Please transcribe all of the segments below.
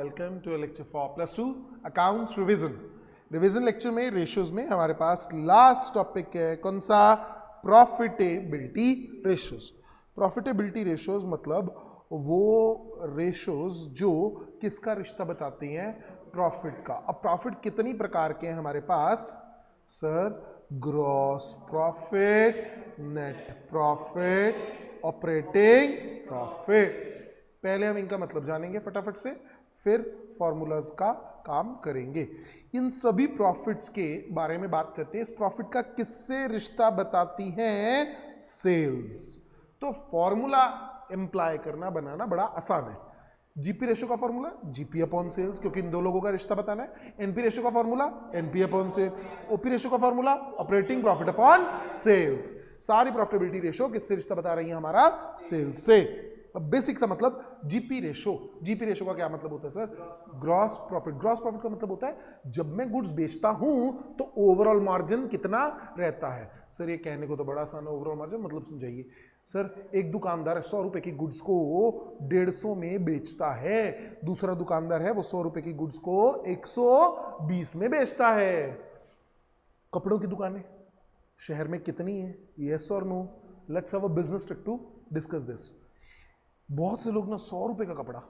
Welcome to lecture for +2 accounts revision. Revision lecture में ratios में हमारे पास लास्ट टॉपिक है कौन सा? Profitability ratios. प्रॉफिटेबिलिटी रेशियोज मतलब वो रेशियोज जो किसका रिश्ता बताती हैं? प्रॉफिट का। अब प्रॉफिट कितनी प्रकार के हैं हमारे पास sir? Gross profit, net profit, operating profit. पहले हम इनका मतलब जानेंगे फटाफट से, फिर फॉर्मूलाज का काम करेंगे। इन सभी प्रॉफिट्स के बारे में बात करते हैं। इस प्रॉफिट का किससे रिश्ता बताती हैं? सेल्स। तो फॉर्मूला एम्प्लॉय करना बनाना बड़ा आसान है। जीपी रेशियो का फॉर्मूला जीपी अपॉन सेल्स, क्योंकि इन दो लोगों का रिश्ता बताना है। एनपी रेशियो का formula NP upon sale. OP ratio का formula operating profit upon sales. सारी प्रॉफिटेबिलिटी रेशियो किससे रिश्ता बता रही है? हमारा सेल्स से। अब बेसिक सा मतलब जीपी रेशियो। जीपी रेशियो का क्या मतलब होता है sir? Gross profit. Gross profit का मतलब होता है जब मैं गुड्स बेचता हूं तो ओवरऑल मार्जिन कितना रहता है। सर ये कहने को तो बड़ा आसान है, ओवरऑल मार्जिन मतलब समझाइए। सर एक दुकानदार 100 रुपए की गुड्स को 150 में बेचता है, दूसरा दुकानदार है वो 100 रुपए की गुड्स को 120 में बेचता है। कपड़ों की दुकानें शहर में कितनी है? यस और no? Let's have a business trick to discuss this. बहुत से लोग ना 100 रुपए का कपड़ा,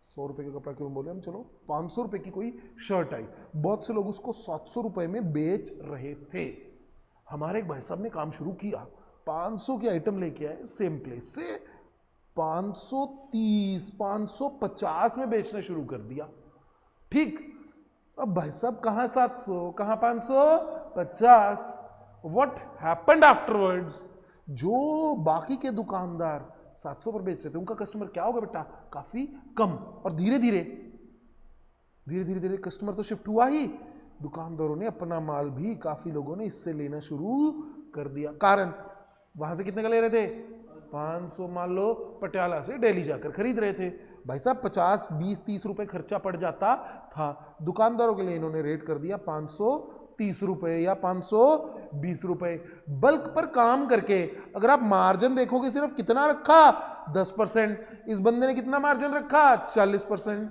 100 रुपए का कपड़ा क्यों बोले हम, चलो 500 रुपए की कोई शर्ट आई, बहुत से लोग उसको 700 रुपए में बेच रहे थे। हमारे एक भाई साहब ने काम शुरू किया, 500 की आइटम लेके आए सेम प्लेस से, 530 550 में बेचना शुरू कर दिया। ठीक, अब भाई साहब कहां 700 कहां 550? What happened afterwards? जो बाकी के दुकानदार 700 पर बेच रहे थे उनका कस्टमर क्या होगा बेटा? काफी कम। और धीरे धीरे धीरे धीरे धीरे कस्टमर तो शिफ्ट हुआ ही, दुकानदारों ने अपना माल भी काफी लोगों ने इससे लेना शुरू कर दिया। कारण वहां से कितने का ले रहे थे? 500 मान लो पटियाला से डेली जाकर खरीद रहे थे। भाई साहब 50 20 30 रुपए खर्चा पड़ जाता था, दुकानदारों के लिए इन्होंने रेट कर दिया 530 रुपए या 520 रुपए। बल्क पर काम करके अगर आप मार्जिन देखोगे सिर्फ कितना रखा? 10%। इस बंदे ने कितना मार्जिन रखा? 40%।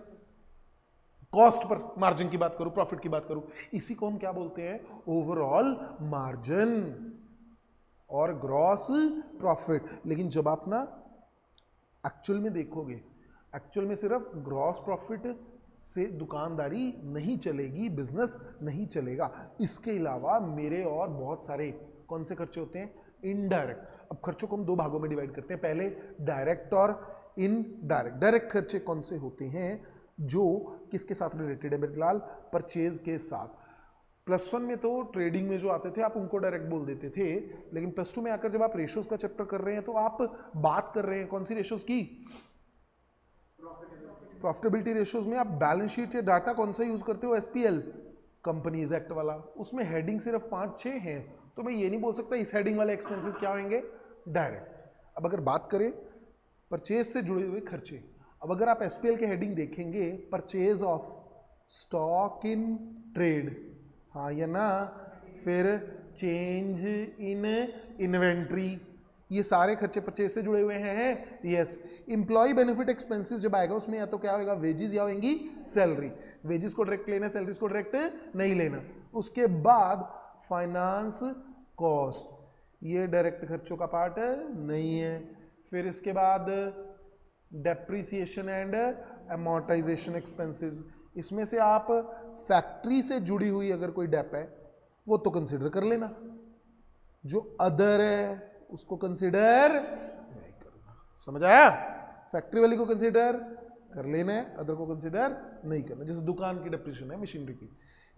कॉस्ट पर मार्जिन की बात करूं, प्रॉफिट की बात करूं, इसी को हम क्या बोलते हैं? ओवरऑल मार्जिन और ग्रॉस प्रॉफिट। लेकिन जब आप ना एक्चुअल में देखोगे, एक्चुअल में सिर्फ ग्रॉस प्रॉफिट से दुकानदारी नहीं चलेगी, बिजनेस नहीं चलेगा। इसके अलावा मेरे और बहुत सारे कौन से खर्चे होते हैं? इनडायरेक्ट। अब खर्चों को हम दो भागों में डिवाइड करते हैं, पहले डायरेक्ट और इनडायरेक्ट। डायरेक्ट खर्चे कौन से होते हैं? जो किसके साथ रिलेटेड है बिलाल? परचेज के साथ। +1 में तो ट्रेडिंग में जो आते थे आप उनको डायरेक्ट बोल देते थे, लेकिन +2 में आकर जब आप रेशियोज का चैप्टर कर रहे हैं तो आप बात कर रहे हैं कौन सी रेशियोज की? प्रॉफिटेबिलिटी रेशियोज में आप बैलेंस शीट या डाटा कौन सा यूज करते हो? एसपीएल, कंपनीज एक्ट वाला। उसमें हेडिंग सिर्फ 5-6 हैं, तो मैं ये नहीं बोल सकता इस हेडिंग वाले एक्सपेंसेस क्या होंगे? डायरेक्ट। अब अगर बात करें परचेज से जुड़े हुए खर्चे, अब अगर आप एसपीएल के हेडिंग देखेंगे, purchase of stock in trade, हाँ या ना, फिर चेंज इन इन्वेंट्री, ये सारे खर्चे परचेज से जुड़े हुए हैं। यस। एम्प्लॉय बेनिफिट एक्सपेंसेस जब आएगा उसमें या तो क्या होगा? वेजेस या होंगी सैलरी। वेजेस को डायरेक्ट लेना, सैलरीज को डायरेक्ट नहीं लेना। उसके बाद फाइनेंस कॉस्ट, ये डायरेक्ट खर्चों का पार्ट नहीं है। फिर इसके बाद डेप्रिसिएशन एंड अमोर्टाइजेशन एक्सपेंसेस, इसमें से आप फैक्ट्री से जुड़ी हुई अगर कोई डेप है वो तो कंसिडर कर लेना, जो अदर है उसको कंसिडर नहीं करना। समझ आया? फैक्ट्री वाली को कंसिडर कर लेना है, अदर को कंसिडर नहीं करना। जैसे दुकान की डेप्रिसिएशन है मशीनरी की।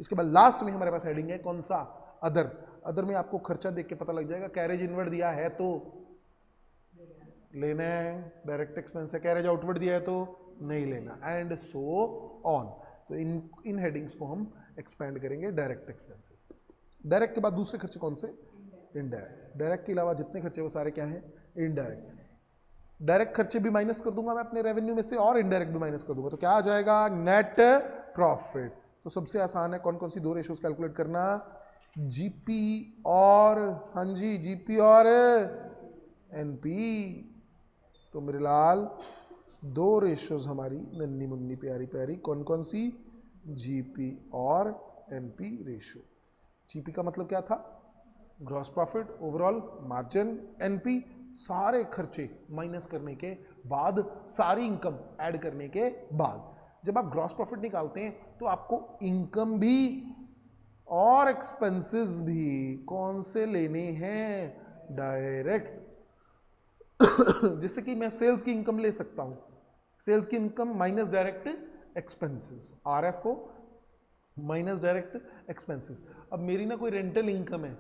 इसके बाद लास्ट में हमारे पास हेडिंग है कौन सा? अदर। अदर में आपको खर्चा देख के पता लग जाएगा, कैरेज इनवर्ड दिया है तो लेना है, डायरेक्ट एक्सपेंस है। कैरेज आउटवर्ड दिया है तो नहीं लेना, एंड सो ऑन। तो इन हेडिंग्स को हम एक्सपेंड करेंगे डायरेक्ट एक्सपेंसेस। डायरेक्ट के बाद दूसरे खर्चे कौन से? इनडायरेक्ट। डायरेक्ट के अलावा जितने खर्चे वो सारे क्या हैं? इनडायरेक्ट। डायरेक्ट खर्चे भी माइनस कर दूंगा मैं अपने रेवेन्यू में से, और इनडायरेक्ट भी माइनस कर दूंगा, तो क्या आ जाएगा? Net profit. तो सबसे आसान है कौन कौन सी दो रेशियोज कैलकुलेट करना? जीपी और, हाँ जी, जीपी और एनपी। तो मेरे लाल दो रेशियोज हमारी नन्नी मुन्नी प्यारी प्यारी, कौन कौन सी? जीपी और एनपी रेशियो। जीपी का मतलब क्या था? Gross profit, overall margin. NP सारे खर्चे माइनस करने के बाद, सारी इनकम ऐड करने के बाद। जब आप ग्रॉस प्रॉफिट निकालते हैं तो आपको इनकम भी और एक्सपेंसेस भी कौन से लेने हैं? डायरेक्ट। जैसे कि मैं सेल्स की इनकम ले सकता हूं, सेल्स की income minus direct expenses, RFO minus direct expenses. अब मेरी ना कोई रेंटल इनकम है,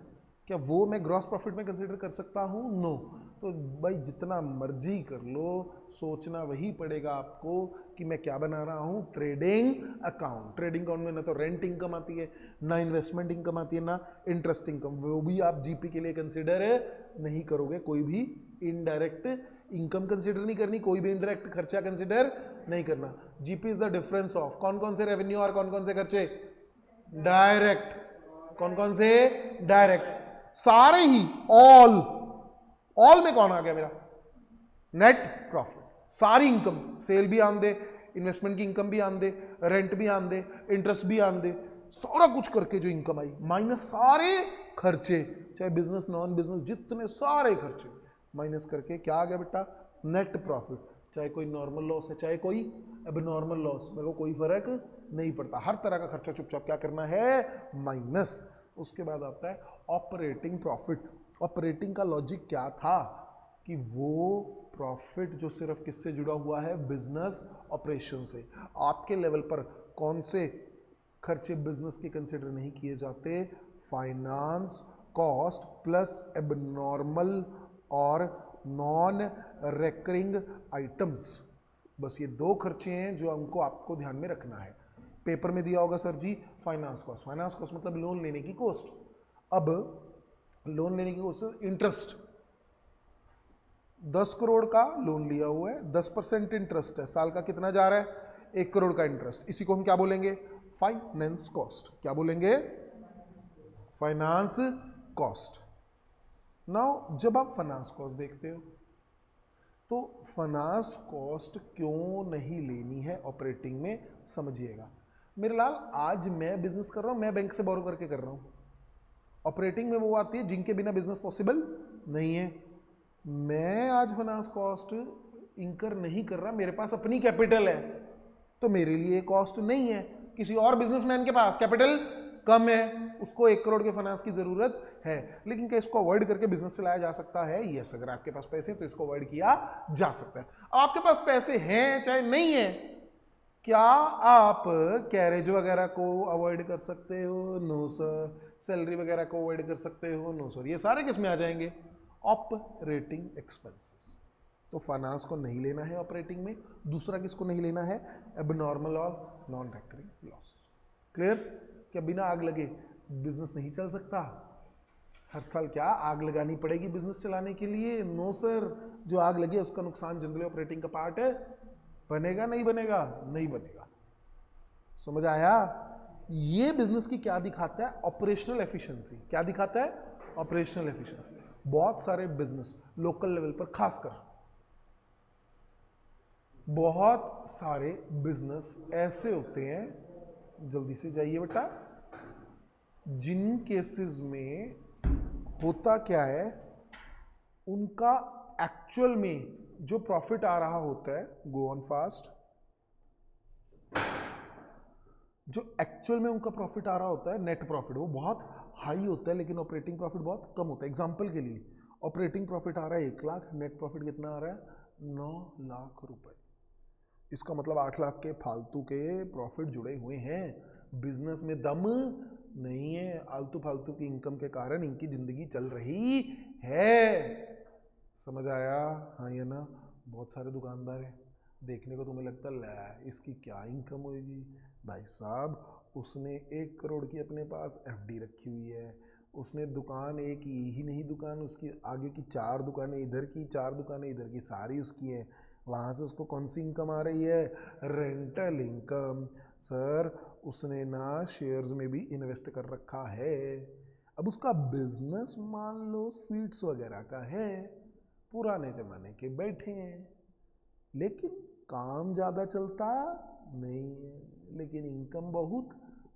क्या वो मैं ग्रॉस प्रॉफिट में कंसीडर कर सकता हूँ? नो। तो भाई जितना मर्जी कर लो, सोचना वही पड़ेगा आपको कि मैं क्या बना रहा हूँ? Trading account. ट्रेडिंग अकाउंट में ना तो रेंट इनकम आती है, ना इन्वेस्टमेंट इनकम आती है, ना इंटरेस्ट इनकम, वो भी आप जीपी के लिए कंसीडर नहीं करोगे। कोई भी इनडायरेक्ट इनकम कंसीडर नहीं करनी, कोई भी इनडायरेक्ट खर्चा कंसीडर नहीं करना। GP is the difference of कौन कौन से रेवेन्यू और कौन कौन से खर्चे? डायरेक्ट। कौन कौन से? डायरेक्ट। सारे ही, ऑल में कौन आ गया मेरा? Net profit. सारी इनकम, सेल भी आन दे, इन्वेस्टमेंट की इनकम भी आन दे, रेंट भी आन दे, इंटरेस्ट भी आन दे, सारा कुछ करके जो इनकम आई माइनस सारे खर्चे, चाहे बिजनेस नॉन बिजनेस जितने सारे खर्चे माइनस करके क्या आ गया बेटा? Net profit. चाहे कोई नॉर्मल लॉस है, चाहे कोई एबनॉर्मल लॉस, मेरे को कोई फर्क नहीं पड़ता, हर तरह का खर्चा चुपचाप क्या करना है? माइनस। उसके बाद आता है ऑपरेटिंग प्रॉफिट। ऑपरेटिंग का लॉजिक क्या था? कि वो प्रॉफिट जो सिर्फ किससे जुड़ा हुआ है? बिजनेस ऑपरेशन से। आपके लेवल पर कौन से खर्चे बिजनेस के कंसिडर नहीं किए जाते? फाइनेंस कॉस्ट प्लस एबनॉर्मल और नॉन रेकरिंग आइटम्स। बस ये दो खर्चे हैं जो हमको आपको ध्यान में रखना है। पेपर में दिया होगा सर जी फाइनेंस कॉस्ट, फाइनेंस कॉस्ट मतलब लोन लेने की कॉस्ट। अब लोन लेने की कॉस्ट, इंटरेस्ट 10 करोड़ का लोन लिया हुआ है, 10% इंटरेस्ट है, साल का कितना जा रहा है? 1 करोड़ का इंटरेस्ट। इसी को हम क्या बोलेंगे? Finance cost. क्या बोलेंगे? Finance cost. नाउ जब आप फाइनेंस कॉस्ट देखते हो तो फाइनेंस कॉस्ट क्यों नहीं लेनी है ऑपरेटिंग में, समझिएगा मेरे लाल। आज मैं बिजनेस कर रहा हूं, मैं बैंक से बोरो करके कर रहा हूं। ऑपरेटिंग में वो आती है जिनके बिना बिजनेस पॉसिबल नहीं है। मैं आज फाइनेंस कॉस्ट इंकर नहीं कर रहा, मेरे पास अपनी कैपिटल है, तो मेरे लिए कॉस्ट नहीं है। किसी और बिजनेसमैन के पास कैपिटल कम है, उसको 1 करोड़ के फाइनेंस की जरूरत है, लेकिन क्या इसको अवॉइड करके बिजनेस चलाया जा सकता है? यस। अगर आपके पास पैसे हैं तो इसको अवॉइड किया जा सकता है। आपके पास पैसे हैं चाहे नहीं है, क्या आप कैरेज वगैरह को अवॉइड कर सकते हो? No sir. सैलरी वगैरह को अवॉइड कर सकते हो? No sir. ये सारे किस में आ जाएंगे? Operating expenses. तो फाइनेंस को नहीं लेना है ऑपरेटिंग में। दूसरा किसको नहीं लेना है? एबनॉर्मल और नॉन रेकरिंग लॉसेस। क्लियर? क्या बिना आग लगे बिजनेस नहीं चल सकता? हर साल क्या आग लगानी पड़ेगी बिजनेस चलाने के लिए? No sir. जो आग लगे उसका नुकसान जनरली ऑपरेटिंग का पार्ट है। बनेगा नहीं बनेगा? नहीं बनेगा। समझ आया? ये बिजनेस की क्या दिखाता है? Operational efficiency. क्या दिखाता है? Operational efficiency. बहुत सारे बिजनेस लोकल लेवल पर, खासकर बहुत सारे बिजनेस ऐसे होते हैं, जल्दी से जाइए बेटा, जिन केसेस में होता क्या है, उनका एक्चुअल में जो प्रॉफिट आ रहा होता है, गो ऑन फास्ट, जो एक्चुअल में उनका प्रॉफिट आ रहा होता है नेट प्रॉफिट, वो बहुत हाई होता है, लेकिन ऑपरेटिंग प्रॉफिट बहुत कम होता है। एग्जांपल के लिए ऑपरेटिंग प्रॉफिट आ रहा है 1 लाख, नेट प्रॉफिट कितना आ रहा है? 9 लाख रुपए। इसका मतलब 8 लाख के फालतू के प्रॉफिट जुड़े हुए हैं। बिजनेस में दम नहीं है, आलतू फालतू की इनकम के कारण इनकी जिंदगी चल रही है। समझ आया? हाँ या ना? बहुत सारे दुकानदार हैं, देखने को तुम्हें लगता है इसकी क्या इनकम होगी। भाई साहब, उसने 1 करोड़ की अपने पास एफडी रखी हुई है, उसने दुकान, एक ही नहीं दुकान, उसकी आगे की 4 दुकानें इधर की, 4 दुकानें इधर की, सारी उसकी हैं। वहाँ से उसको कौन सी इनकम आ रही है? Rental income. सर, उसने ना शेयर्स में भी इन्वेस्ट कर रखा है। अब उसका बिजनेस मान लो स्वीट्स वगैरह का है, पुराने जमाने के बैठे हैं, लेकिन काम ज़्यादा चलता नहीं है, लेकिन इनकम बहुत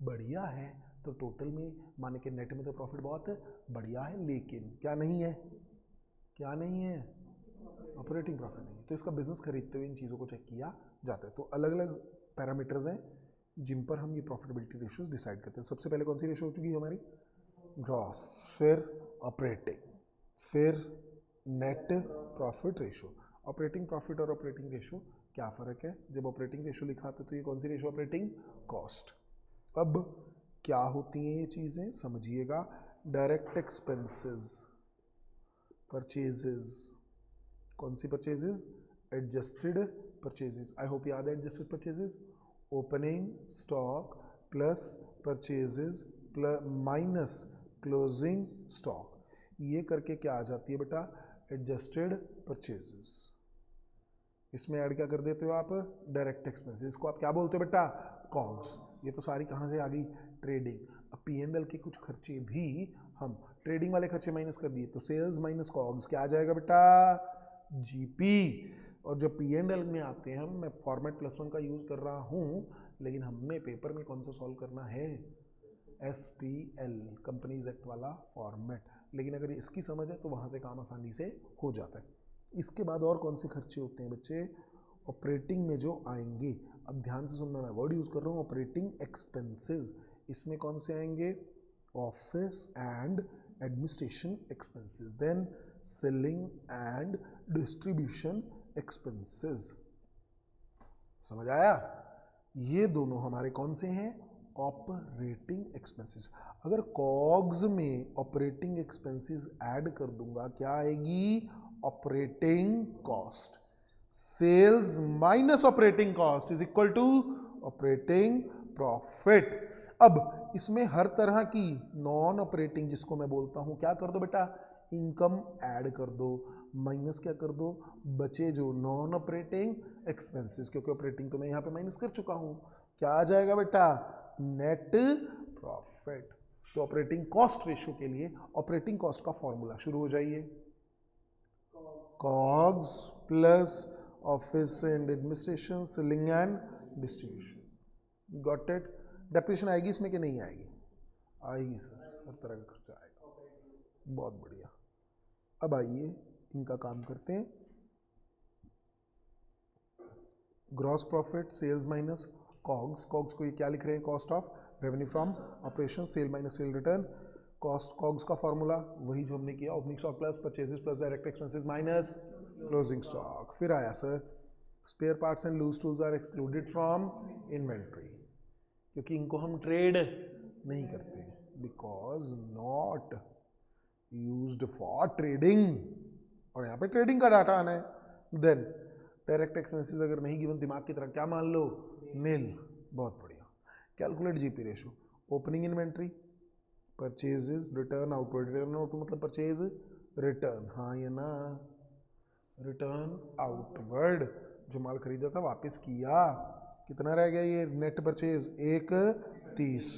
बढ़िया है, तो टोटल में माने कि नेट में तो प्रॉफिट बहुत बढ़िया है, लेकिन क्या नहीं है, क्या नहीं है, ऑपरेटिंग प्रॉफिट नहीं है। तो इसका बिजनेस खरीदते हुए इन चीज़ों को चेक किया जाता है। तो अलग अलग पैरामीटर्स हैं जिन पर हम ये प्रॉफिटेबिलिटी रेशियोज डिसाइड करते हैं। सबसे पहले कौन सी रेशियो हो चुकी है हमारी, ग्रॉस, फिर ऑपरेटिंग, फिर net profit ratio. Operating profit और ऑपरेटिंग रेशियो क्या फ़र्क है, जब ऑपरेटिंग रेशियो लिखा था तो ये कौन सी रेशियो, ऑपरेटिंग कॉस्ट। अब क्या होती हैं ये चीज़ें समझिएगा। डायरेक्ट एक्सपेंसेस, परचेजेस, कौन सी purchases, adjusted purchases, I hope याद है adjusted purchases, opening stock plus purchases minus closing stock, ये करके क्या आ जाती है बेटा, एडजस्टेड परचेजेस। इसमें ऐड क्या कर देते हो आप, डायरेक्ट एक्सपेंसेस, इसको आप क्या बोलते हो बेटा, कॉग्स। ये तो सारी कहाँ से आ गई, ट्रेडिंग। अब P&L के कुछ खर्चे भी हम ट्रेडिंग वाले खर्चे माइनस कर दिए, तो सेल्स माइनस कॉग्स क्या आ जाएगा बेटा, जीपी। और जब P&L में आते हैं, मैं फॉर्मेट +1 का यूज़ कर रहा हूँ, लेकिन हमने पेपर में कौन सा सॉल्व करना है, SPL, कंपनीज एक्ट वाला फॉर्मेट। लेकिन अगर इसकी समझ है तो वहाँ से काम आसानी से हो जाता है। इसके बाद और कौन से खर्चे होते हैं बच्चे, ऑपरेटिंग में जो आएंगे, अब ध्यान से सुनना, मैं वर्ड यूज़ कर रहा हूँ ऑपरेटिंग एक्सपेंसेस। इसमें कौन से आएंगे, office and administration expenses, then selling and distribution expenses. समझ आया, ये दोनों हमारे कौन से हैं, ऑपरेटिंग एक्सपेंसेस। अगर कॉग्स में ऑपरेटिंग एक्सपेंसेस ऐड कर दूंगा, क्या आएगी, operating cost. Sales minus operating cost is equal to operating profit. अब इसमें हर तरह की नॉन ऑपरेटिंग, जिसको मैं बोलता हूं, क्या कर दो बेटा, इनकम ऐड कर दो, माइनस क्या कर दो, बचे जो नॉन ऑपरेटिंग एक्सपेंसेस, क्योंकि ऑपरेटिंग तो मैं यहाँ पे माइनस कर चुका हूँ, क्या आ जाएगा बेटा, नेट प्रॉफिट। तो ऑपरेटिंग कॉस्ट रेशियो के लिए ऑपरेटिंग कॉस्ट का फॉर्मूला शुरू हो जाइए, COGS plus office and administration, selling and distribution. Got it. Depreciation आएगी इसमें कि नहीं आएगी, आएगी सर, हर तरह का खर्चा आएगा, बहुत बढ़िया। अब आइए इनका काम करते हैं, gross profit, sales minus COGS. COGS को ये क्या लिख रहे हैं, cost of revenue from operation, sale minus sale return. Cost COGS का फॉर्मूला वही जो हमने किया, opening stock plus purchases plus direct expenses minus closing stock. फिर आया sir, spare parts and loose tools are excluded from inventory, क्योंकि इनको हम ट्रेड नहीं करते, because not used for trading, और यहाँ पे ट्रेडिंग का डाटा आना है। देन डायरेक्ट एक्सपेंसेस अगर नहीं गिवन, दिमाग की तरह क्या मान लो, नील, बहुत बढ़िया। Calculate GP ratio, opening inventory, purchases, return outward, return outward मतलब परचेज रिटर्न, हाँ ये ना, रिटर्न आउटवर्ड, जो माल खरीदा था वापस किया, कितना रह गया ये, नेट परचेज 130,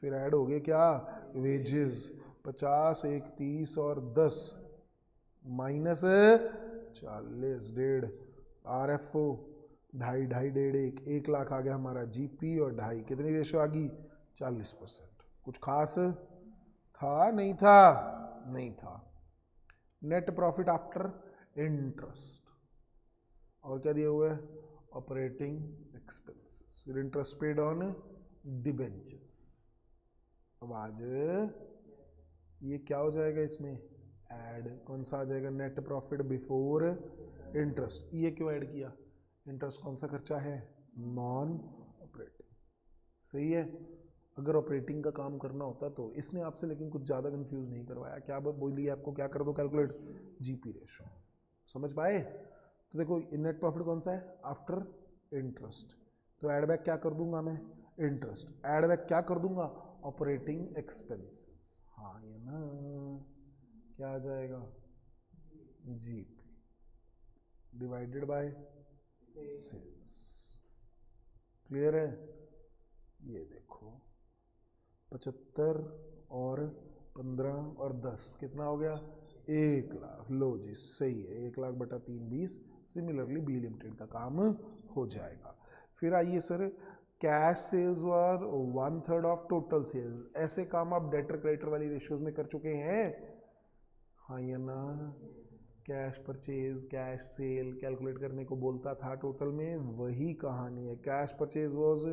फिर ऐड हो गए क्या, वेजेस 50, 130 और 10 माइनस 40, 1.5, RFO 2.5, 2.5, 1.5, 1 लाख आ गया हमारा जीपी, और 2.5, कितनी रेशो आ गई, 40%। कुछ खास था, नहीं था, नहीं था। नेट प्रॉफिट आफ्टर इंटरेस्ट, और क्या दिया हुआ है, ऑपरेटिंग एक्सपेंसेस, फिर इंटरेस्ट पेड ऑन डिबेंचर्स। अब आज ये क्या हो जाएगा इसमें, ऐड, कौन सा आ जाएगा, नेट प्रॉफिट बिफोर इंटरेस्ट। ये क्यों ऐड किया, इंटरेस्ट कौन सा खर्चा है, नॉन ऑपरेटिंग, सही है। अगर ऑपरेटिंग का काम करना होता तो इसने आपसे लेकिन कुछ ज़्यादा कंफ्यूज नहीं करवाया, क्या बोलिए आपको, क्या कर दो कैलकुलेट, जीपी रेशो, समझ पाए। तो देखो नेट प्रॉफिट कौन सा है, आफ्टर इंटरेस्ट, तो ऐड बैक क्या कर दूंगा मैं, इंटरेस्ट, ऐड बैक क्या कर दूंगा, ऑपरेटिंग एक्सपेंसेस, हाँ ये ना, क्या आ जाएगा, GP divided by sales. Clear है, ये देखो 75 और 15 और 10 कितना हो गया, 1 लाख, लो जी सही है, 1 लाख बटा 3, 20, सिमिलरली बी लिमिटेड का काम हो जाएगा। फिर आइए sir, cash sales were 1/3 of total sales, ऐसे काम आप डेटर क्रेडिटर वाली रेशियोज में कर चुके हैं, हाँ या ना? Cash purchase cash cell calculate करने को बोलता था टोटल में, वही कहानी है। Cash purchase was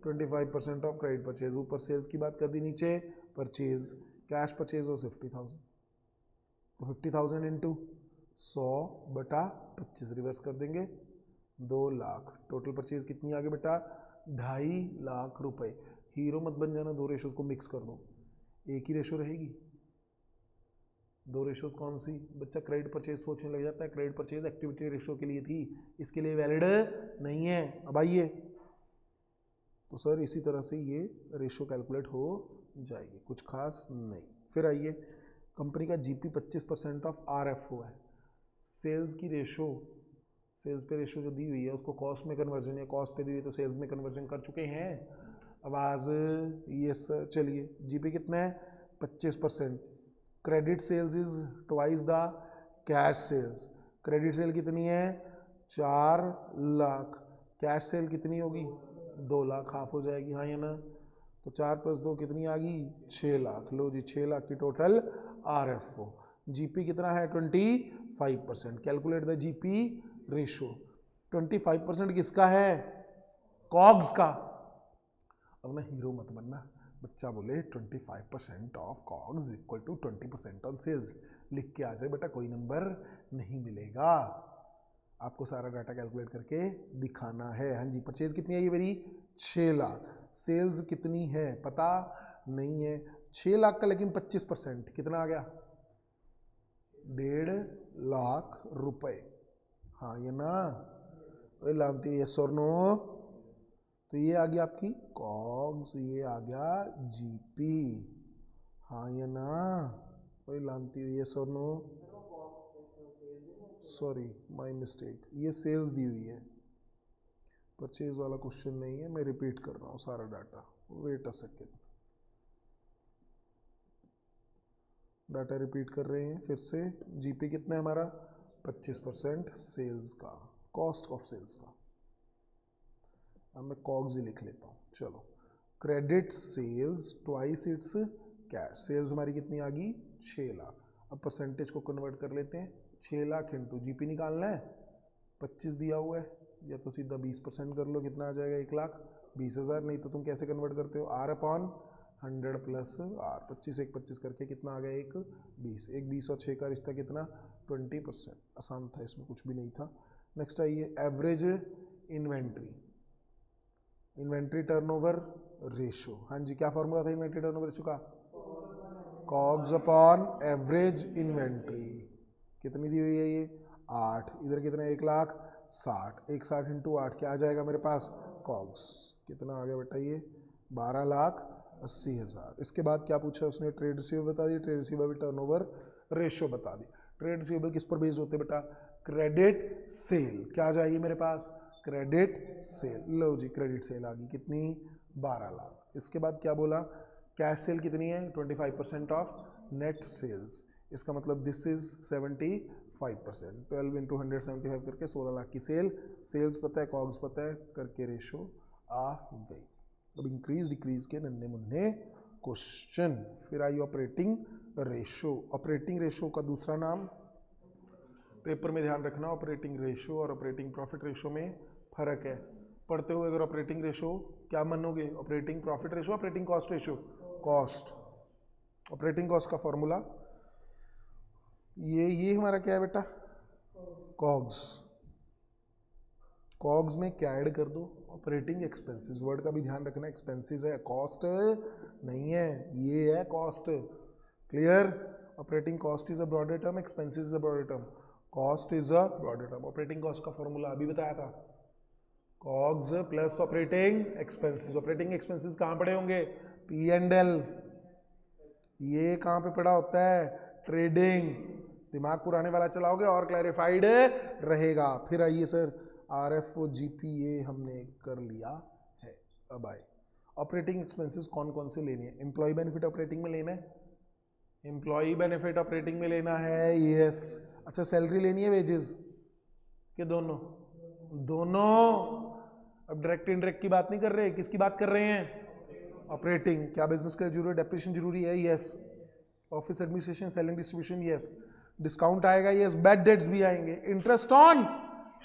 25% of credit purchase, ऊपर सेल्स की बात कर दी, नीचे परचेज। कैश परचेज वाज 50,000, तो 50,000 इंटू 100/25 रिवर्स कर देंगे, 2 लाख। टोटल परचेज कितनी आ गई बेटा? 2.5 लाख रुपए। हीरो मत बन जाना, दो रेशोज को मिक्स कर दो, एक ही रेशो रहेगी। दो रेशोज कौन सी? बच्चा क्रेडिट परचेज सोचने लग जाता है, क्रेडिट परचेज एक्टिविटी रेशो के लिए थी, इसके लिए वैलिड नहीं है। अब आइए, तो सर इसी तरह से ये रेशो कैलकुलेट हो जाएगी, कुछ खास नहीं। फिर आइए, कंपनी का जीपी 25% ऑफ आरएफओ है, सेल्स की रेशो, सेल्स पे रेशो जो दी हुई है उसको कॉस्ट में कन्वर्जन, या कॉस्ट पे दी हुई तो सेल्स में कन्वर्जन कर चुके हैं। आवाज ये सर, चलिए जीपी कितना है? 25%। Credit sales is twice the cash sales, credit sale कितनी है? 4 लाख, कैश सेल कितनी होगी? 2 लाख, हाफ हो जाएगी, हाँ या ना? तो 4 + 2 कितनी आ गई? 6 लाख। लो जी, 6 लाख की टोटल आरएफओ। जीपी कितना है? 25%। Calculate the GP ratio. 25% किसका है? कॉग्स का। अब ना हीरो मत बनना, बच्चा बोले 25% of COGS equal to 20% on sales, लिख के आ जाए बेटा, कोई नंबर नहीं मिलेगा, आपको सारा डाटा कैलकुलेट करके दिखाना है। हाँ जी, परचेज कितनी है ये मेरी? 6 लाख। सेल्स कितनी है पता नहीं है, 6 लाख का, लेकिन 25% कितना आ गया? 1.5 लाख रुपए, हाँ ये ना? लानती है, यस और नो? तो ये आ गया आपकी कॉग्स, ये आ गया जीपी, हाँ या ना? वही लानती हुई, यस और नो? सॉरी माय मिस्टेक, ये सेल्स दी हुई है, परचेज वाला क्वेश्चन नहीं है, मैं रिपीट कर रहा हूँ सारा data, wait a second, data repeat कर रहे हैं फिर से। जीपी कितना है हमारा? 25% सेल्स का, कॉस्ट ऑफ सेल्स का। अब मैं कॉग्स ही लिख लेता हूँ, चलो। Credit sales twice it's cash, sales हमारी कितनी आ गई? 6 लाख। अब परसेंटेज को कन्वर्ट कर लेते हैं, 6 लाख इंटू जीपी निकालना है, 25 दिया हुआ है, या तो सीधा 20% कर लो, कितना आ जाएगा? 1,20,000। नहीं तो तुम कैसे कन्वर्ट करते हो? R/100 प्लस R, 25 1 25 करके कितना आ गया? 1,20, 1,20 और 6 का रिश्ता कितना? 20%। आसान था, इसमें कुछ भी नहीं था। नेक्स्ट आइए, average inventory, inventory turnover ratio. हाँ जी, क्या फॉर्मूला था इन्वेंट्री टर्नओवर रेशो का? COGS upon average inventory. कितनी दी हुई है ये? 8। इधर कितना? 1,60,000, 1,60 इंटू 8 क्या आ जाएगा मेरे पास? कॉग्स कितना आ गया बेटा? ये 12,80,000। इसके बाद क्या पूछा उसने? ट्रेड रिसीवेबल बता दी, ट्रेड रिसीवेबल टर्नओवर रेशो बता दी। ट्रेड रिसीवेबल किस पर बेस्ड होते बेटा? Credit sale. क्या आ जाएगी मेरे पास? Credit sale. लो जी, क्रेडिट सेल आ गई, कितनी? 12 लाख। इसके बाद क्या बोला? कैश सेल कितनी है? 25% ऑफ नेट सेल्स, इसका मतलब दिस इज 75%। 12 इंटू 175 करके 16 लाख की सेल, सेल्स पता है, कॉग्स पता है, करके रेशो आ गई। अब इंक्रीज डिक्रीज के नन्हे मुन्ने क्वेश्चन। फिर आई ऑपरेटिंग रेशो। ऑपरेटिंग रेशो का दूसरा नाम, पेपर में ध्यान रखना, ऑपरेटिंग रेशो और ऑपरेटिंग प्रॉफिट रेशो में फर्क है। पढ़ते हुए अगर ऑपरेटिंग रेशो क्या मानोगे? Operating profit ratio, operating cost ratio? Cost. Operating cost का फॉर्मूला ये हमारा क्या है बेटा? कॉग्स। कॉग्स में क्या ऐड कर दो? Operating expenses. वर्ड का भी ध्यान रखना, एक्सपेंसेस है, कॉस्ट नहीं है, ये है cost. Clear? Operating cost is a broader term, expenses is a broader term, cost is a broader term. Operating cost का फॉर्मूला अभी बताया था, COGS plus operating expenses. Operating expenses कहाँ पड़े होंगे? P&L। ये कहाँ पे पड़ा होता है? ट्रेडिंग। दिमाग पुराने वाला चलाओगे और क्लैरिफाइड रहेगा। फिर आइए सर, RFO GPA हमने कर लिया है। अब आए ऑपरेटिंग एक्सपेंसेस कौन कौन से लेने हैं? एम्प्लॉय बेनिफिट ऑपरेटिंग में लेना है, एम्प्लॉय बेनिफिट ऑपरेटिंग में लेना है, यस। अच्छा, सैलरी लेनी है, वेजेस? कि दोनों? दोनों। अब डायरेक्ट इनडायरेक्ट की बात नहीं कर रहे, किसकी बात कर रहे हैं? ऑपरेटिंग। क्या बिजनेस का जरूरी है? डेप्रिसिएशन जरूरी है? Yes. Office administration, selling, distribution, yes. Discount आएगा? यस। बैड डेट्स भी आएंगे। Interest on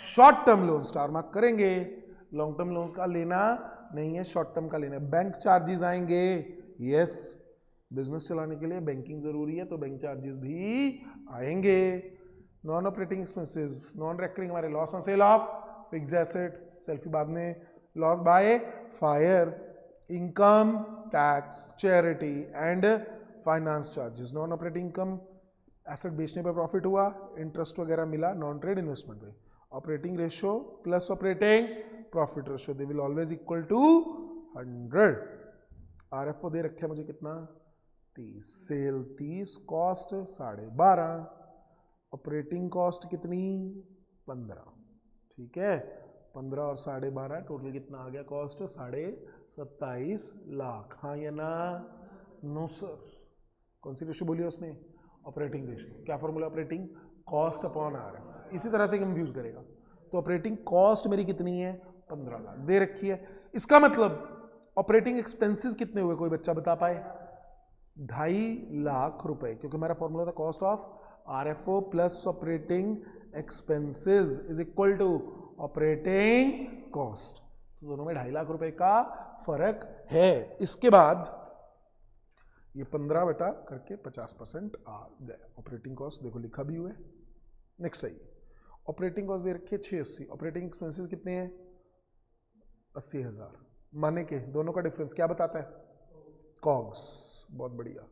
short term loan star mark करेंगे। लॉन्ग टर्म लोन्स का लेना नहीं है, शॉर्ट टर्म का लेना है। बैंक चार्जेस आएंगे? यस। बिजनेस चलाने के लिए बैंकिंग जरूरी है, तो बैंक चार्जेस भी आएंगे। Non operating expenses, non recurring हमारे loss on sale of fix asset, सेल्फी बाद में, loss by fire, income tax, charity and finance charges. Non operating income, asset बेचने पर प्रॉफिट हुआ, इंटरेस्ट वगैरह मिला नॉन ट्रेड इन्वेस्टमेंट पे। Operating ratio plus operating profit ratio, they will always equal to 100। RFO दे रखे मुझे कितना? 30। सेल 30, कॉस्ट 12.5, ऑपरेटिंग कॉस्ट कितनी? 15। ठीक है, 15 और 12.5 टोटल कितना आ गया? कॉस्ट 27.5 लाख। हाँ या ना? No sir. कौन सी रेशियो बोली उसने? Operating ratio. क्या formula? Operating cost upon R. इसी तरह से कंफ्यूज करेगा। तो ऑपरेटिंग कॉस्ट मेरी कितनी है? 15 लाख दे रखी है। इसका मतलब ऑपरेटिंग एक्सपेंसेस कितने हुए? कोई बच्चा बता पाए? 2.5 लाख रुपए, क्योंकि मेरा फॉर्मूला था cost of RFO plus operating expenses is equal to operating cost. तो दोनों में 2.5 लाख रुपए का फर्क है। इसके बाद ये 15 बटा करके 50% आ गया। ऑपरेटिंग कॉस्ट देखो लिखा भी हुआ है। नेक्स्ट आइए, ऑपरेटिंग कॉस्ट दे रखी है 680, ऑपरेटिंग एक्सपेंसेस कितने हैं? 80,000। माने के दोनों का डिफरेंस क्या बताता है? कॉग्स। बहुत बढ़िया।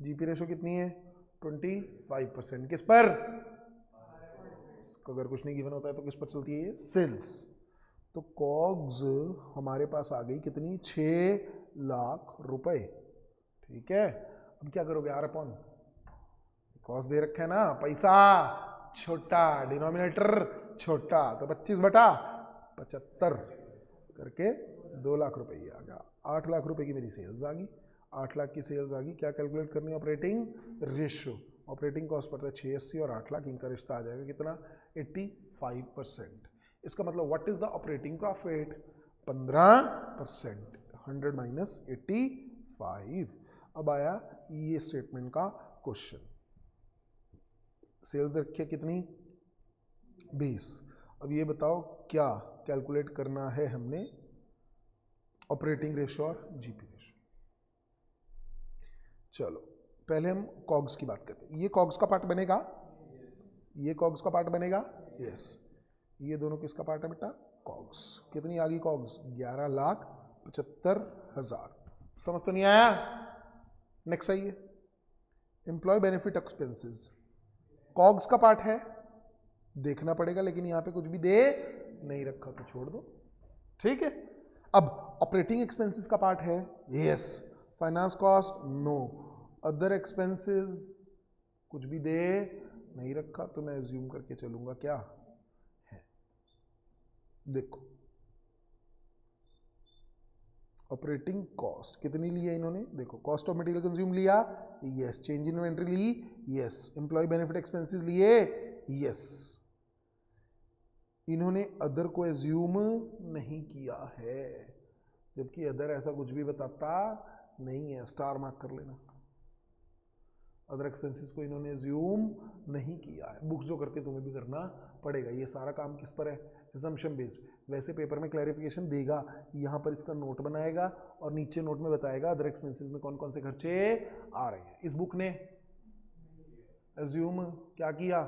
जीपी रेशो कितनी है? 25%। किस पर? अगर कुछ नहीं गिवन होता है तो किस पर चलती है ये? सेल्स। तो कॉग्स हमारे पास आ गई कितनी? 6 लाख रुपए। ठीक है, अब क्या करोगे? आर अपॉन कॉस्ट दे रखा है ना, पैसा छोटा, डिनोमिनेटर छोटा, तो 25 बटा 75 करके 2 लाख रुपए आ गया। 8 लाख रुपए की मेरी सेल्स आ गई। 8 लाख की सेल्स आ गई। क्या कैलकुलेट करनी है? Operating ratio. ऑपरेटिंग कॉस्ट पड़ता है 680 और 8 लाख, इनका रिश्ता आ जाएगा कितना? 85%। इसका मतलब what is the operating profit? 15%। 100 minus 85। अब आया ये स्टेटमेंट का क्वेश्चन। सेल्स रखिए कितनी? 20। अब ये बताओ क्या कैलकुलेट करना है हमने? ऑपरेटिंग रेशियो और जीपी रेशियो। चलो पहले हम कॉग्स की बात करते हैं। ये कॉग्स का पार्ट बनेगा? ये कॉग्स का पार्ट बनेगा? यस। ये दोनों किसका पार्ट है बेटा? कॉग्स। कितनी आ गई कॉग्स? 11,75,000। समझ तो नहीं आया? नेक्स्ट आइए, एम्प्लॉय बेनिफिट एक्सपेंसेस कॉग्स का पार्ट है, देखना पड़ेगा, लेकिन यहां पे कुछ भी दे नहीं रखा तो छोड़ दो। ठीक है, अब ऑपरेटिंग एक्सपेंसेस का पार्ट है? Yes. Finance cost? No. Other expenses कुछ भी दे नहीं रखा तो मैं एज्यूम करके चलूंगा क्या है। देखो ऑपरेटिंग कॉस्ट कितनी ली है इन्होंने? देखो कॉस्ट ऑफ मटेरियल कंज्यूम लिया, यस। चेंज इन इन्वेंट्री ली, यस। एम्प्लॉय बेनिफिट एक्सपेंसेस लिए, यस। इन्होंने अदर को एज्यूम नहीं किया है, जबकि अदर ऐसा कुछ भी बताता नहीं है। स्टार मार्क कर लेना। अदर एक्सपेंसेस को इन्होंने एज्यूम नहीं किया है। बुक्स जो करते तुम्हें भी करना पड़ेगा। ये सारा काम किस पर है? Assumption based. वैसे पेपर में क्लैरिफिकेशन देगा, यहाँ पर इसका नोट बनाएगा और नीचे नोट में बताएगा अदर एक्सपेंसेस में कौन कौन से खर्चे आ रहे हैं। इस बुक ने एज्यूम क्या किया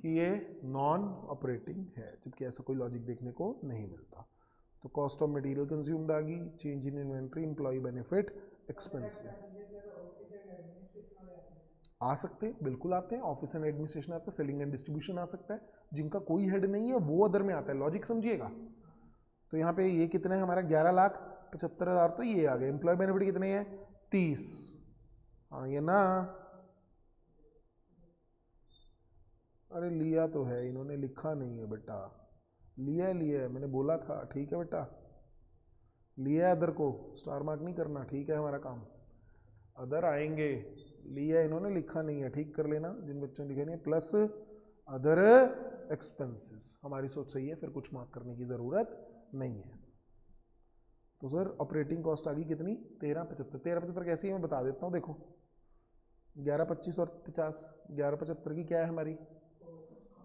कि ये नॉन ऑपरेटिंग है, जबकि ऐसा कोई लॉजिक देखने को नहीं मिलता। तो कॉस्ट ऑफ मटेरियल कंज्यूम्ड आ गई, change in inventory, employ benefit expensive आ सकते हैं, बिल्कुल आते हैं। ऑफिस एंड एडमिनिस्ट्रेशन आता है, सेलिंग एंड डिस्ट्रीब्यूशन आ सकता है। जिनका कोई हेड नहीं है वो अदर में आता है। लॉजिक समझिएगा। तो यहाँ पे ये कितना है हमारा? 11,75,000। तो ये आ गए। एम्प्लॉय बेनिफिट कितने हैं? 30। हाँ ये ना? अरे लिया तो है, इन्होंने लिखा नहीं है बेटा। लिया है, मैंने बोला था। ठीक है बेटा, लिया है अदर को, स्टार मार्क नहीं करना। ठीक है, हमारा काम। अदर आएंगे, लिया इन्होंने, लिखा नहीं है। ठीक कर लेना जिन बच्चों ने लिखा नहीं है। Plus other expenses. हमारी सोच सही है, फिर कुछ मार्क करने की ज़रूरत नहीं है। तो सर ऑपरेटिंग कॉस्ट आ गई कितनी? 1375। 1375 कैसी है मैं बता देता हूँ, देखो 11, 25 और 50, 1175 की क्या है हमारी?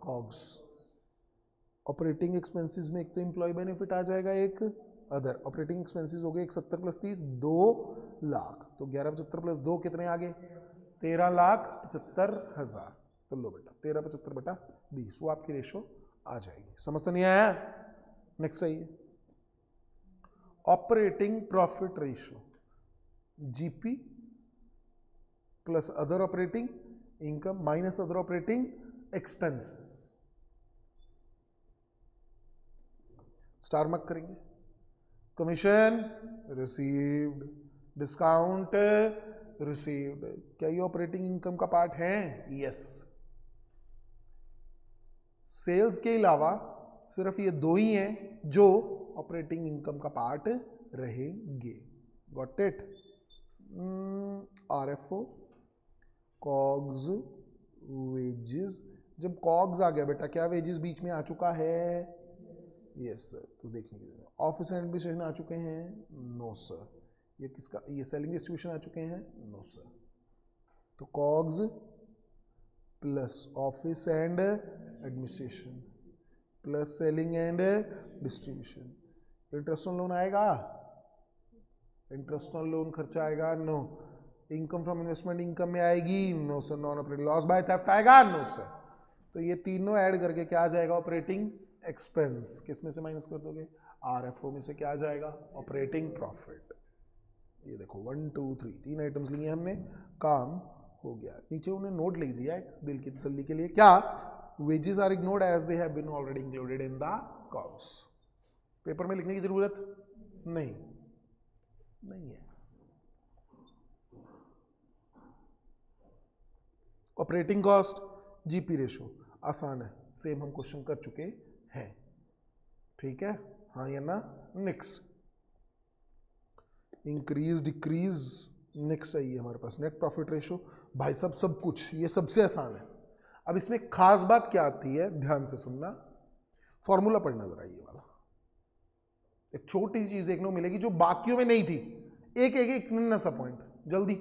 कॉग्स। ऑपरेटिंग एक्सपेंसेस में एक तो एम्प्लॉय बेनिफिट आ जाएगा, एक अदर। ऑपरेटिंग एक्सपेंसेस हो गए 71 प्लस 30 2 लाख। तो 1175 प्लस 2 कितने आ गए? 13,75,000। तो लो बेटा 1375 बटा 20, वो आपकी रेशो आ जाएगी। समझ तो नहीं आया? नेक्स्ट सही है। Operating profit ratio GP plus other operating income minus other operating expenses. Star mark करेंगे। कमीशन रिसीव्ड, डिस्काउंट रिसीव्ड, क्या ये ऑपरेटिंग इनकम का पार्ट है? यस। सेल्स के अलावा सिर्फ ये दो ही हैं जो ऑपरेटिंग इनकम का पार्ट रहेंगे। Got it? RFO, COGS, wages. जब कॉग्स आ गया बेटा, क्या वेजेस बीच में आ चुका है? Yes sir. तो देखने के लिए ऑफिस एंड एडमिनिस्ट्रेशन आ चुके हैं? No sir. ये किसका? ये सेलिंग डिस्ट्रीब्यूशन आ चुके हैं? No sir. तो COGS plus office and administration plus selling and distribution. Interest on loan आएगा? इंटरेस्ट ऑन लोन खर्चा आएगा? No. Income from investment income में आएगी? No sir. Non operating loss by theft आएगा? No sir. तो ये तीनों ऐड करके क्या आ जाएगा? Operating expense. किस में से माइनस कर दोगे? आरएफओ में से क्या आ जाएगा? Operating profit. ये देखो 1 2 3 तीन आइटम्स लिए हमने, काम हो गया। नीचे उन्हें नोट लिख दिया है दिल की तसल्ली के लिए, क्या? Wages are ignored as they have been already included in the cost. Paper में लिखने की जरूरत नहीं है। ऑपरेटिंग कॉस्ट जीपी रेशो आसान है, सेम हम क्वेश्चन कर चुके हैं। ठीक है, हाँ या ना? Next increase decrease. नेक्स्ट चाहिए हमारे पास नेट प्रॉफिट रेशो। भाई साहब सब कुछ ये सबसे आसान है। अब इसमें खास बात क्या आती है, ध्यान से सुनना, फॉर्मूला पढ़ना जरा। ये वाला एक छोटी सी चीज देखने को मिलेगी जो बाकियों में नहीं थी। एक नन्हा सा पॉइंट जल्दी।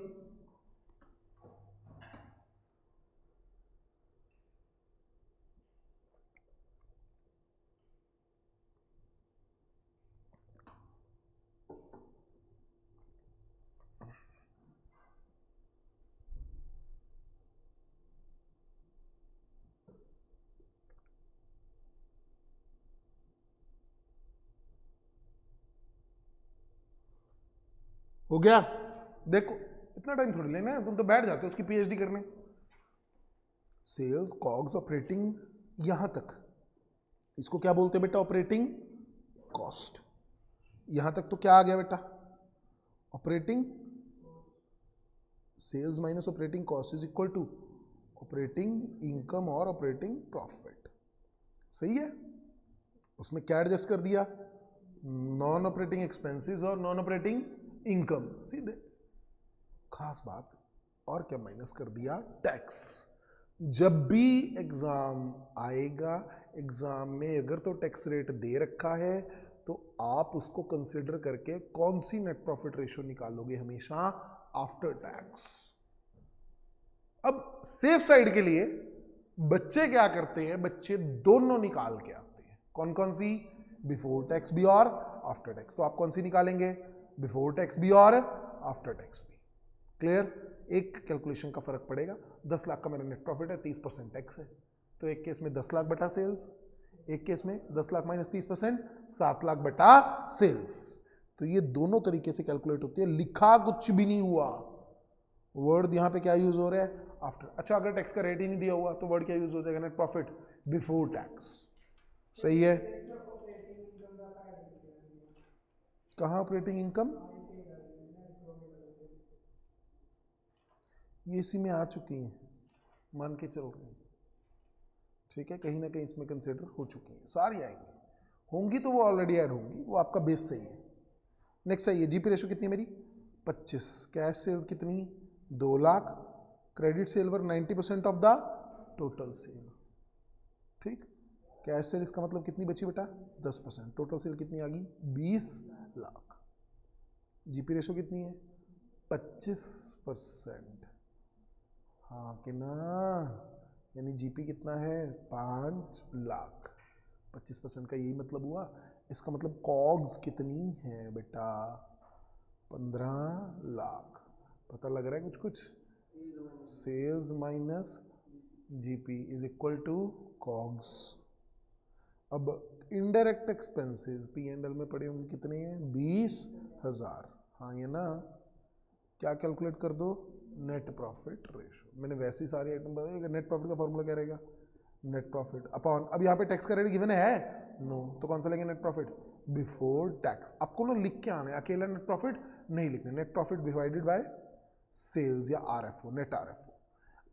हो गया? देखो इतना टाइम थोड़ी लेना है, तुम तो बैठ जाते हो उसकी पीएचडी करने। सेल्स कॉग्स ऑपरेटिंग, यहां तक इसको क्या बोलते हैं बेटा? Operating cost. यहां तक तो क्या आ गया बेटा? Operating sales minus operating cost is equal to operating income और ऑपरेटिंग प्रॉफिट। सही है? उसमें क्या एडजस्ट कर दिया? नॉन ऑपरेटिंग एक्सपेंसेस और नॉन ऑपरेटिंग इनकम। सीधे खास बात, और क्या माइनस कर दिया? टैक्स। जब भी एग्जाम आएगा, एग्जाम में अगर तो टैक्स रेट दे रखा है तो आप उसको कंसिडर करके कौन सी नेट प्रॉफिट रेशियो निकालोगे? हमेशा आफ्टर टैक्स। अब सेफ साइड के लिए बच्चे क्या करते हैं? बच्चे दोनों निकाल के आते हैं। कौन कौन सी? बिफोर टैक्स भी और आफ्टर टैक्स। तो आप कौन सी निकालेंगे? बिफोर टैक्स भी और आफ्टर टैक्स भी। क्लियर? एक कैलकुलेशन का फर्क पड़ेगा। 10 लाख का मेरा नेट प्रॉफिट है, 30% टैक्स है, तो एक केस में 10 लाख बटा सेल्स, एक केस में 10 लाख माइनस 30% 7 लाख बटा सेल्स। तो ये दोनों तरीके से कैलकुलेट होती है, लिखा कुछ भी नहीं हुआ। वर्ड यहां पे क्या यूज हो रहा है? आफ्टर। अच्छा अगर टैक्स का रेट ही नहीं दिया हुआ तो वर्ड क्या यूज हो जाएगा? Net profit before tax. सही है? कहां ऑपरेटिंग इनकम? ये इसी में आ चुकी हैं, मान के चल रहे हैं। ठीक है, कहीं ना कहीं इसमें कंसिडर हो चुकी हैं, सारी आएंगी, होंगी तो वो ऑलरेडी ऐड होंगी, वो आपका बेस सही है। नेक्स्ट है ये जीपी रेशो कितनी है मेरी? 25। कैश सेल्स कितनी? 2 lakh. Credit sale were 90% of the total sale. ठीक, कैश सेल इसका मतलब कितनी बची बेटा 10%, टोटल सेल कितनी आ गई 20 लाख। जीपी रेशो कितनी है 25%, हाँ कि ना, यानी जीपी कितना है 5 लाख, 25% का यही मतलब हुआ। इसका मतलब कॉग्स कितनी है बेटा 15 लाख। पता लग रहा है कुछ कुछ, sales minus GP is equal to COGS. अब indirect expenses P and L में पड़े होंगे कितने हैं 20,000, हाँ ये ना, क्या कैलकुलेट कर दो नेट प्रॉफिट रेशो। मैंने वैसे ही सारे आइटम बताए, नेट प्रॉफिट का फॉर्मूला क्या रहेगा नेट प्रॉफिट अपॉन, अब यहाँ पे टैक्स का रेट गिवन है नो, तो कौन सा लेंगे नेट प्रॉफिट बिफोर टैक्स। आपको ना लिख के आना है, अकेला नेट प्रॉफिट नहीं लिखना, net profit divided by sales या आरएफओ, नेट आरएफओ।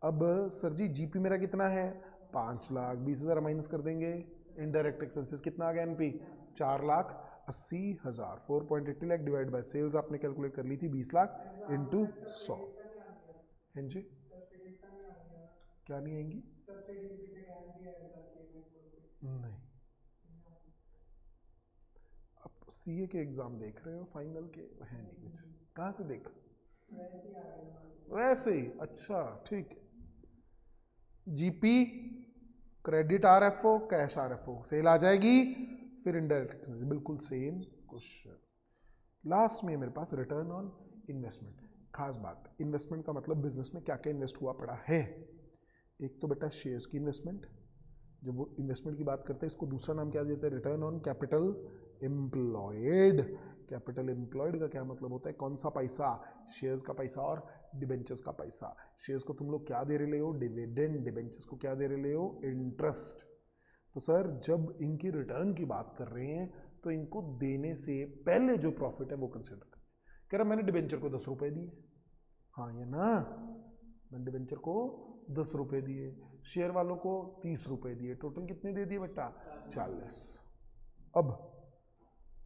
अब सर जी जीपी मेरा कितना है 5 लाख, 20,000 माइनस कर देंगे, इनडायरेक्ट एक्सपेंसेस कितना आ गया NP 4,80,000, 4.80 lakh divide by sales आपने कैलकुलेट कर ली थी 20 लाख इंटू 100। हैं जी क्या नहीं आएंगी नहीं, अब सीए के एग्जाम देख रहे हो फाइनल के है नहीं कुछ, कहाँ से देखा वैसे ही, अच्छा ठीक है। GP credit RFO cash RFO, sale आ जाएगी, फिर इनडायरेक्ट बिल्कुल सेम क्वेश्चन। लास्ट में मेरे पास रिटर्न ऑन इन्वेस्टमेंट। खास बात, इन्वेस्टमेंट का मतलब बिजनेस में क्या क्या इन्वेस्ट हुआ पड़ा है। एक तो बेटा शेयर्स की इन्वेस्टमेंट, जब वो इन्वेस्टमेंट की बात करते हैं इसको दूसरा नाम क्या देते हैं return on capital employed. Capital employed का क्या मतलब होता है, कौन सा पैसा, शेयर्स का पैसा और डिबेंचर्स का पैसा। शेयर्स को तुम लोग क्या दे रहे हो डिविडेंड, डिबेंचर्स को क्या दे रहे हो इंटरेस्ट। तो सर जब इनकी रिटर्न की बात कर रहे हैं तो इनको देने से पहले जो प्रॉफिट है वो कंसिडर करें। कह रहा मैंने डिबेंचर को 10 रुपए दिए, हाँ ये ना, मैंने डिबेंचर को 10 रुपए दिए, शेयर वालों को 30 रुपए दिए, टोटल कितने दे दिए बेटा 40। अब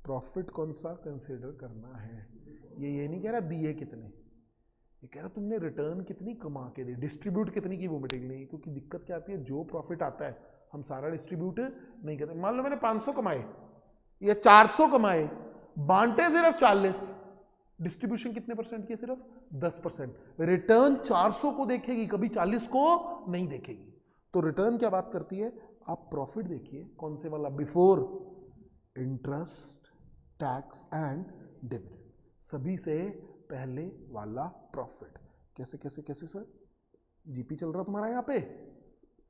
प्रॉफिट कौन सा कंसिडर करना है, ये नहीं कह रहा दिए कितने, ये कह रहा तुमने रिटर्न कितनी कमा के दी, डिस्ट्रीब्यूट कितनी की वो मटेरियल नहीं। क्योंकि दिक्कत क्या आती है, जो प्रॉफिट आता है हम सारा डिस्ट्रीब्यूट नहीं करते। मान लो मैंने 500 कमाए या 400 कमाए, बांटे सिर्फ 40, डिस्ट्रीब्यूशन कितने परसेंट की, सिर्फ 10%। रिटर्न 400 को देखेगी, कभी 40 को नहीं देखेगी। तो रिटर्न क्या बात करती है, आप प्रॉफिट देखिए कौन से वाला, before interest tax and dividend, सभी से पहले वाला प्रॉफिट। कैसे कैसे कैसे सर, जीपी चल रहा तुम्हारा यहाँ पे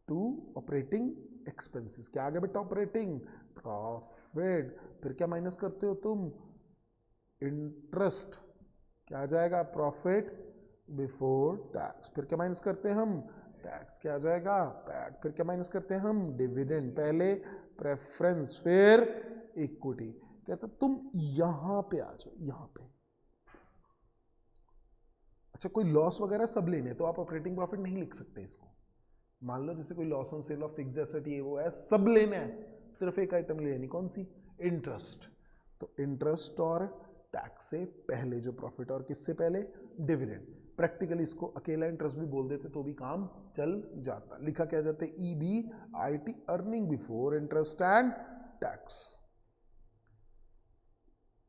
टू ऑपरेटिंग एक्सपेंसेस, क्या आ गया बेटा ऑपरेटिंग प्रॉफिट, फिर क्या माइनस करते हो तुम इंटरेस्ट, क्या आ जाएगा प्रॉफिट बिफोर टैक्स, फिर क्या माइनस करते हैं हम टैक्स, क्या आ जाएगा पैट, फिर क्या माइनस करते हैं हम डिविडेंड, पहले प्रेफरेंस फिर इक्विटी। कहता तुम यहां पे आ जाओ, यहां पे अच्छा कोई लॉस वगैरह सब लेने तो आप ऑपरेटिंग प्रॉफिट नहीं लिख सकते इसको। मान लो जैसे कोई loss on sale of fix asset ये वो है, सब लेना है, सिर्फ एक आइटम लेनी, कौन सी इंटरेस्ट। तो इंटरेस्ट और टैक्स से पहले जो प्रॉफिट, और किससे पहले डिविडेंड। प्रैक्टिकली इसको अकेला इंटरेस्ट भी बोल देते तो भी काम चल जाता। लिखा क्या जाता है EBIT, earning before interest and tax.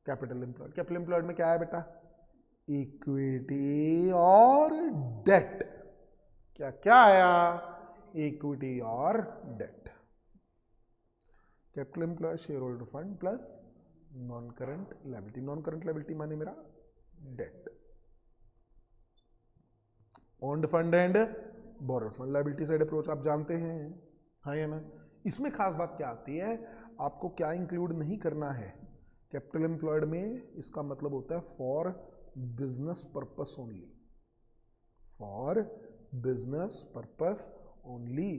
Capital employed, capital employed में क्या है बेटा इक्विटी और डेट, क्या क्या आया इक्विटी और debt. Capital employ share holder fund plus non current liability, non current liability माने मेरा debt, owned fund and borrowed fund. Liability side approach आप जानते हैं, हाँ या ना। इसमें खास बात क्या आती है, आपको क्या इंक्लूड नहीं करना है कैपिटल एम्प्लॉयड में, इसका मतलब होता है for business purpose only, for business purpose only.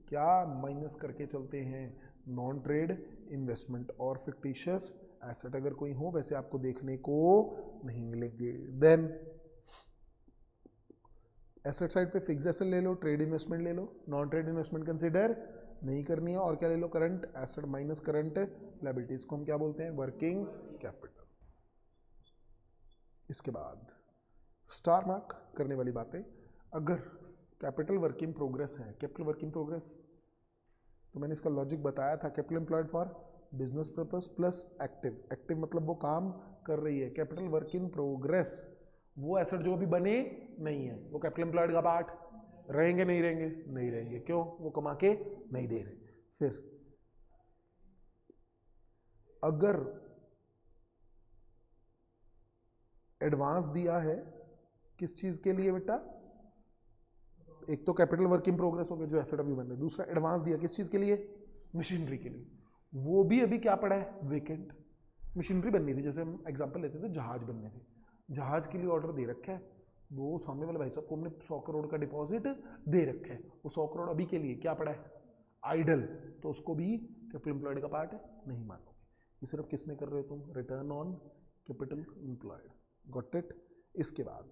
क्या माइनस करके चलते हैं नॉन ट्रेड इन्वेस्टमेंट और फिक्टिशियस एसेट, अगर कोई हो वैसे आपको देखने को नहीं मिलेंगे। देन एसेट साइड पे फिक्स एसेट ले लो, ट्रेड इन्वेस्टमेंट ले लो, नॉन ट्रेड इन्वेस्टमेंट कंसीडर नहीं करनी है। और क्या ले लो current asset minus current liability, इसको हम क्या बोलते हैं वर्किंग कैपिटल। इसके बाद स्टार मार्क करने वाली बातें, अगर कैपिटल वर्क इन प्रोग्रेस है, कैपिटल वर्क इन प्रोग्रेस तो मैंने इसका लॉजिक बताया था, capital employed for business purpose plus active. Active मतलब वो काम कर रही है। कैपिटल वर्क इन प्रोग्रेस, वो एसेट जो अभी बने नहीं है, वो कैपिटल एम्प्लॉयड का पार्ट रहेंगे नहीं रहेंगे? नहीं रहेंगे। क्यों? वो कमा के नहीं दे रहे। फिर अगर एडवांस दिया है किस चीज के लिए बेटा? एक तो कैपिटल वर्क इन प्रोग्रेस हो गया जो एसेट अभी बन रहे, दूसरा एडवांस दिया किस चीज के लिए? मशीनरी के लिए। वो भी अभी क्या पड़ा है? वेकेंट। मशीनरी बननी थी, जैसे हम एग्जांपल लेते थे, जहाज बनने थे, जहाज के लिए ऑर्डर दे रखा है, वो सामने वाले भाई साहब को हमने 100 करोड़ का डिपॉजिट दे रखा है, वो 100 करोड़ अभी के लिए क्या पड़ा है? आइडल। तो उसको भी कैपिटल एम्प्लॉयड का पार्ट है? नहीं मानोगे। ये सिर्फ किसमें कर रहे हो तुम? Return on capital employed. Got it? इसके बाद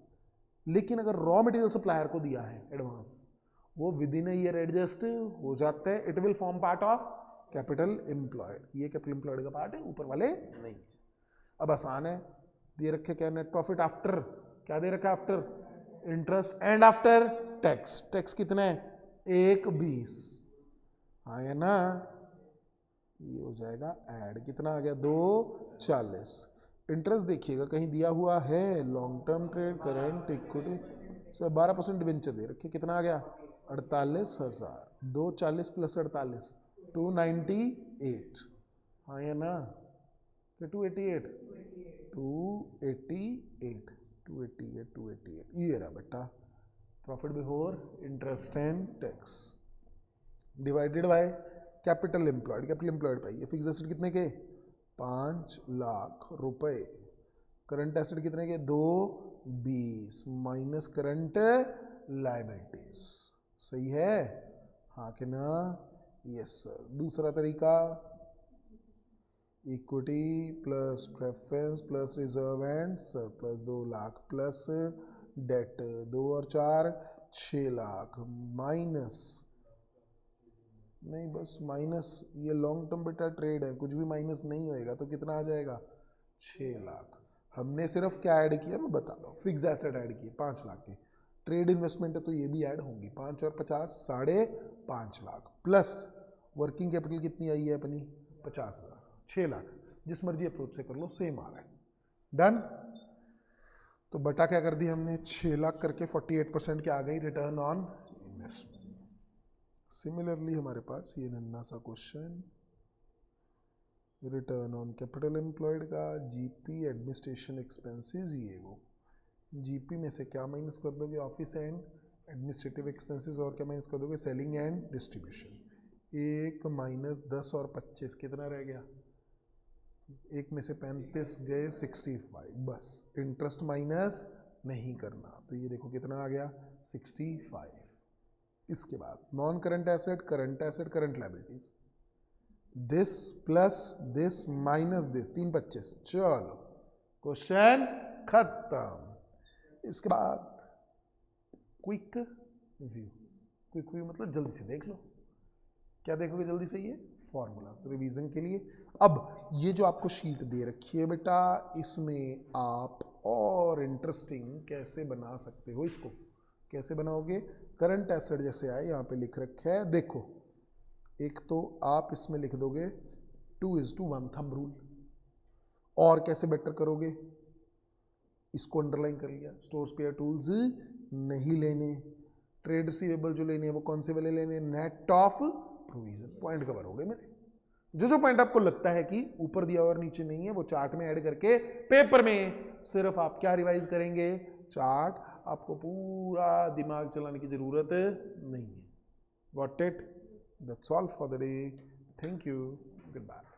लेकिन अगर रॉ मटेरियल सप्लायर को दिया है एडवांस, वो with in a year adjust हो जाता है, it will form part of capital employed. ये कैपिटल एम्प्लॉयड का पार्ट है, ऊपर वाले नहीं है। अब आसान है, दे रखे क्या? नेट प्रॉफिट आफ्टर, क्या दे रखा है? After interest and after tax. Tax कितना है? 1.20। हाँ है ना? ये हो जाएगा ऐड, कितना आ गया? 2.40। इंटरेस्ट देखिएगा कहीं दिया हुआ है? Long term trade, current, equity, सब 12% डिबेंचर दे रखे, कितना आ गया? 48,000। 2.40 प्लस 48 298। हाँ या ना? 288 288 288 288 ये रहा बेटा profit before interest and tax divided by capital employed. Capital employed पाइए, फिक्स एसेट कितने के? 5 लाख रुपए। करंट एसेट कितने के? 220 माइनस करंट लायबिलिटीज। सही है? हाँ कि ना? Yes sir. दूसरा तरीका, equity plus preference plus reserve and surplus 2 lakh plus debt 2 और 4 6 लाख माइनस, नहीं बस माइनस, ये लॉन्ग टर्म बेटा ट्रेड है, कुछ भी माइनस नहीं होएगा तो कितना आ जाएगा? 6 लाख। हमने सिर्फ क्या ऐड किया मैं बता रहा हूँ, फिक्स एसेट ऐड किए 5 लाख के, ट्रेड इन्वेस्टमेंट है तो ये भी ऐड होंगी, 5 और 50 5.5 लाख प्लस वर्किंग कैपिटल कितनी आई है अपनी? 50,000। 6 लाख। जिस मर्जी अप्रोच से कर लो सेम आ रहा है। डन? तो बटा क्या कर दिया हमने? 6 लाख करके 48% क्या आ गई? Return on investment. सिमिलरली हमारे पास ये नन्ना सा question, return on capital employed का, जीपी एडमिनिस्ट्रेशन एक्सपेंसेस, ये वो जीपी में से क्या माइनस कर दोगे? ऑफिस एंड एडमिनिस्ट्रेटिव एक्सपेंसेस, और क्या माइनस कर दोगे? Selling and distribution. 1 माइनस 10 और 25 कितना रह गया? एक में से 35 गए 65, बस इंटरेस्ट माइनस नहीं करना, तो ये देखो कितना आ गया? 65। इसके बाद non current asset, current asset, current liabilities, this plus this minus this, 3 25। चलो क्वेश्चन खत्म। इसके बाद क्विक व्यू। क्विक व्यू मतलब जल्दी से देख लो। क्या देखोगे जल्दी से? ये फॉर्मूला रिवीजन के लिए। अब ये जो आपको शीट दे रखी है बेटा, इसमें आप और इंटरेस्टिंग कैसे बना सकते हो? इसको कैसे बनाओगे? करंट एसेट जैसे आए यहाँ पे लिख रखा है, देखो एक तो आप इसमें लिख दोगे 2:1 थंब रूल। और कैसे बेटर करोगे? इसको अंडरलाइन कर लिया, स्टोर स्पेयर टूल्स नहीं लेने, ट्रेड रिसीवेबल जो लेने हैं वो कौन से वाले लेने? Net of provision. Point cover हो गए मेरे। जो पॉइंट आपको लगता है कि ऊपर दिया और नीचे नहीं है, वो चार्ट में ऐड करके पेपर में सिर्फ आप क्या रिवाइज करेंगे? चार्ट। आपको पूरा दिमाग चलाने की जरूरत नहीं है। Got it? That's all for the day. Thank you, good bye.